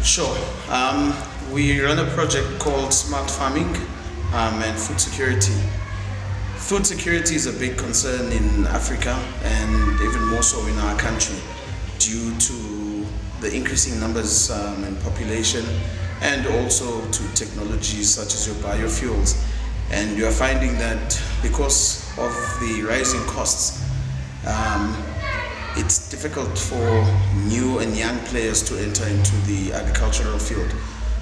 Sure. We run a project called Smart Farming and Food Security. Food security is a big concern in Africa and even more so in our country due to the increasing numbers in population and also to technologies such as your biofuels. And you are finding that because of the rising costs, it's difficult for new and young players to enter into the agricultural field.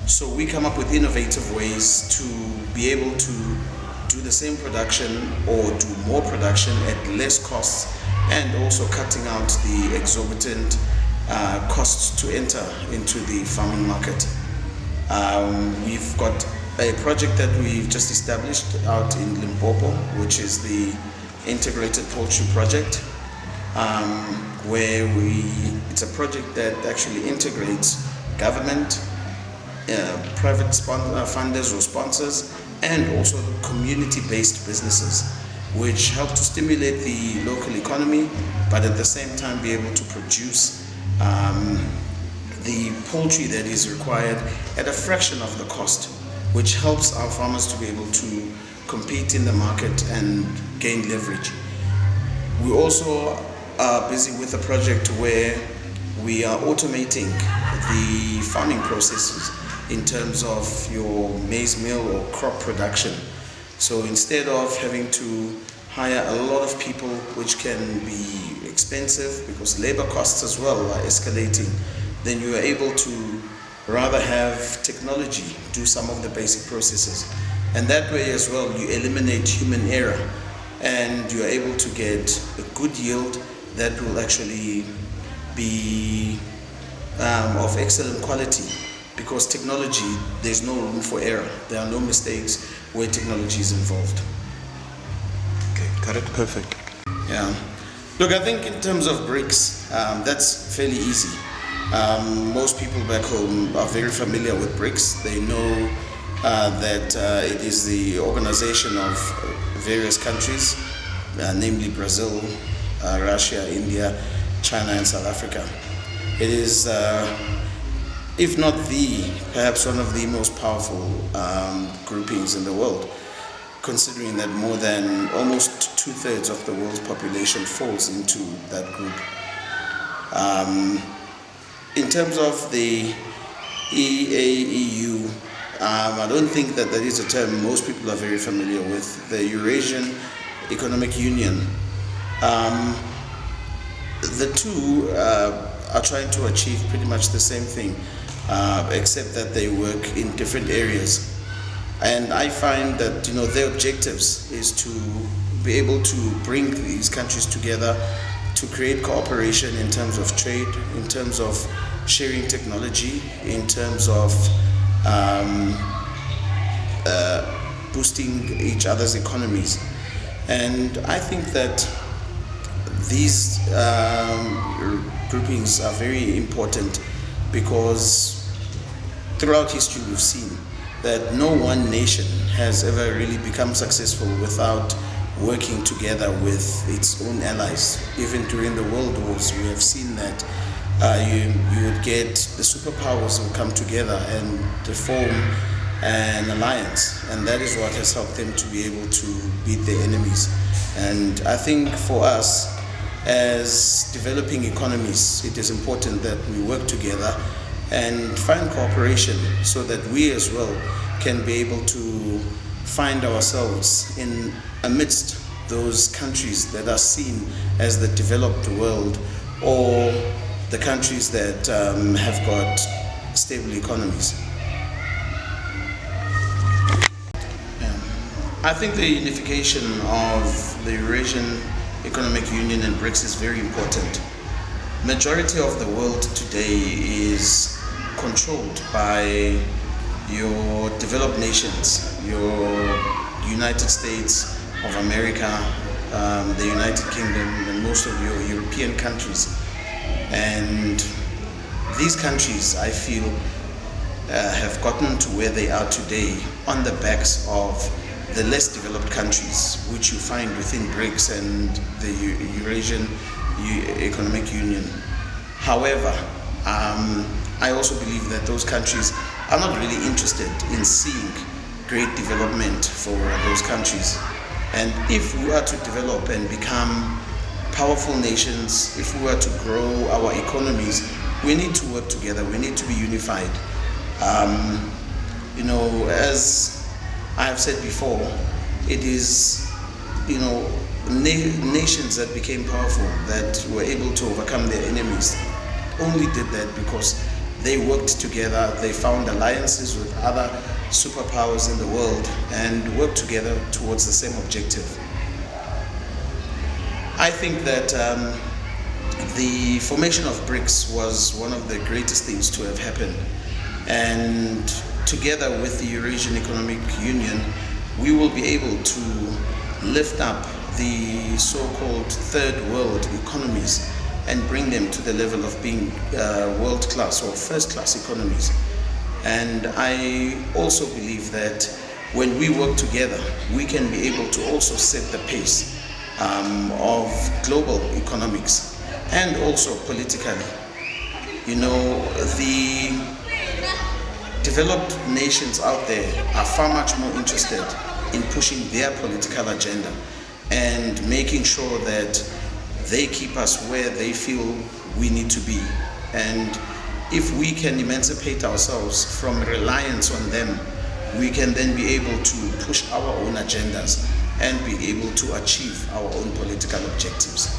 So we come up with innovative ways to be able to do the same production or do more production at less costs, and also cutting out the exorbitant costs to enter into the farming market. We've got a project that we've just established out in Limpopo, which is the Integrated Poultry Project, where it's a project that actually integrates government, private funders or sponsors, and also community-based businesses, which help to stimulate the local economy, but at the same time be able to produce the poultry that is required at a fraction of the cost, which helps our farmers to be able to compete in the market and gain leverage. We also are busy with a project where we are automating the farming processes in terms of your maize meal or crop production. So instead of having to hire a lot of people, which can be expensive because labor costs as well are escalating, then you are able to rather have technology do some of the basic processes. And that way as well, you eliminate human error and you are able to get a good yield that will actually be of excellent quality, because technology, there's no room for error. There are no mistakes where technology is involved. Okay, got it, perfect. Yeah. Look, I think in terms of BRICS, that's fairly easy. Most people back home are very familiar with BRICS. They know that it is the organization of various countries, namely Brazil, Russia, India, China, and South Africa. It is, if not perhaps one of the most powerful groupings in the world, considering that more than almost 2/3 of the world's population falls into that group. In terms of the EAEU, I don't think that is a term most people are very familiar with. The Eurasian Economic Union. The two are trying to achieve pretty much the same thing, except that they work in different areas. And I find that their objectives is to be able to bring these countries together to create cooperation in terms of trade, in terms of sharing technology, in terms of boosting each other's economies. And I think that these groupings are very important because throughout history we've seen that no one nation has ever really become successful without working together with its own allies. Even during the world wars, we have seen that you would get the superpowers will come together and form an alliance, and that is what has helped them to be able to beat their enemies. And I think for us, as developing economies, it is important that we work together and find cooperation so that we as well can be able to find ourselves in amidst those countries that are seen as the developed world, or the countries that have got stable economies. I think the unification of the Eurasian Economic Union and BRICS is very important. Majority of the world today is controlled by your developed nations, your United States of America, the United Kingdom, and most of your European countries. And these countries, I feel, have gotten to where they are today on the backs of the less developed countries, which you find within BRICS and the Eurasian Economic Union. However, I also believe that those countries are not really interested in seeing great development for those countries. And if we are to develop and become powerful nations, if we are to grow our economies, we need to work together, we need to be unified. As I have said before, it is, nations that became powerful, that were able to overcome their enemies, only did that because they worked together, they found alliances with other superpowers in the world and worked together towards the same objective. I think that the formation of BRICS was one of the greatest things to have happened. And together with the Eurasian Economic Union, we will be able to lift up the so-called third world economies and bring them to the level of being world-class or first-class economies. And I also believe that when we work together, we can be able to also set the pace of global economics and also politically. The developed nations out there are far much more interested in pushing their political agenda and making sure that they keep us where they feel we need to be. And if we can emancipate ourselves from reliance on them, we can then be able to push our own agendas and be able to achieve our own political objectives.